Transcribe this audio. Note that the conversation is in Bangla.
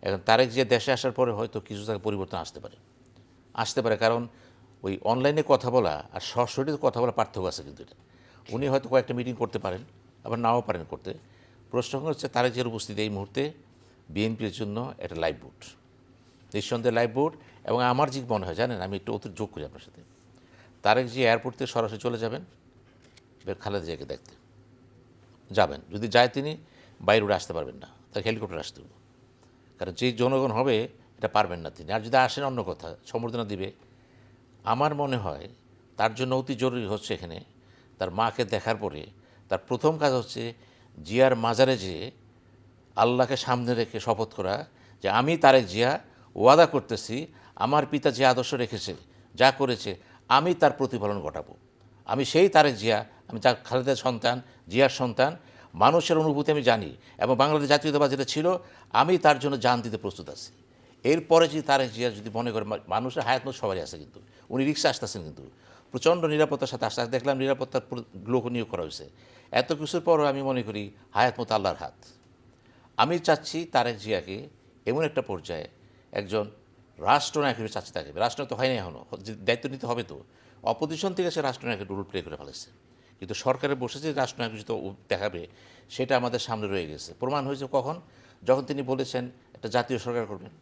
এখন তারেক জিয়া দেশে আসার পরে হয়তো কিছু জায়গায় পরিবর্তন আসতে পারে কারণ ওই অনলাইনে কথা বলা আর সরাসরি কথা বলা পার্থক্য আছে কিন্তু এটা উনি হয়তো কয়েকটা মিটিং করতে পারেন আবার নাও পারেন করতে। প্রশ্ন হচ্ছে তারেক জিয়ার উপস্থিতি এই মুহূর্তে বিএনপির জন্য একটা লাইভ ভোট, নিঃসন্দেহে লাইভ ভোট। এবং আমার যে মনে হয় জানেন, আমি একটু অতিরিক্ত যোগ করি আপনার সাথে, তারেক জিয়া এয়ারপোর্ট থেকে সরাসরি চলে যাবেন খালেদা জিয়াকে দেখতে যাবেন। যদি যায় তিনি বাইরে উঠে আসতে পারবেন না, তাকে হেলিকপ্টার আসতে হবে, কারণ যেই জনগণ হবে এটা পারবেন না তিনি। আর যদি আসেন অন্য কথা, সম্বর্ধনা দিবে। আমার মনে হয় তার জন্য অতি জরুরি হচ্ছে এখানে তার মাকে দেখার পরে তার প্রথম কাজ হচ্ছে জিয়ার মাজারে যেয়ে আল্লাহকে সামনে রেখে শপথ করা যে আমি তারেক জিয়া ওয়াদা করতেছি আমার পিতা যে আদর্শ রেখেছে, যা করেছে, আমি তার প্রতিফলন ঘটাবো। আমি সেই তারেক জিয়া, আমি তার খালেদার সন্তান, জিয়ার সন্তান, মানুষের অনুভূতি আমি জানি এবং বাংলাদেশ জাতীয়তাবাদ যেটা ছিল আমি তার জন্য জান দিতে প্রস্তুত আছি। এরপরে যদি তারেক জিয়া যদি মনে করে মানুষের হায়াত মত সবারই আছে, কিন্তু উনি রিক্সা আসতেছেন কিন্তু প্রচণ্ড নিরাপত্তার সাথে আসতে দেখলাম নিরাপত্তার লোক নিয়োগ করা হয়েছে। এত কিছুর পরও আমি মনে করি হায়াত মতো আল্লাহর হাত। আমি চাচ্ছি তারেক জিয়াকে এমন একটা পর্যায়ে একজন রাষ্ট্রনায়ক হিসেবে চাচ্ছি তাকে। রাষ্ট্রনায়ক তো হয়নি এখনও, দায়িত্ব নিতে হবে তো। অপোজিশন থেকে সে রাষ্ট্রনায়কের রোল প্লে করে ফেলেছে, কিন্তু সরকারে বসে যে রাষ্ট্রনায়ক যেটা দেখাবে সেটা আমাদের সামনে রয়ে গেছে। প্রমাণ হয়েছে কখন? যখন তিনি বলেছেন একটা জাতীয় সরকার করবেন।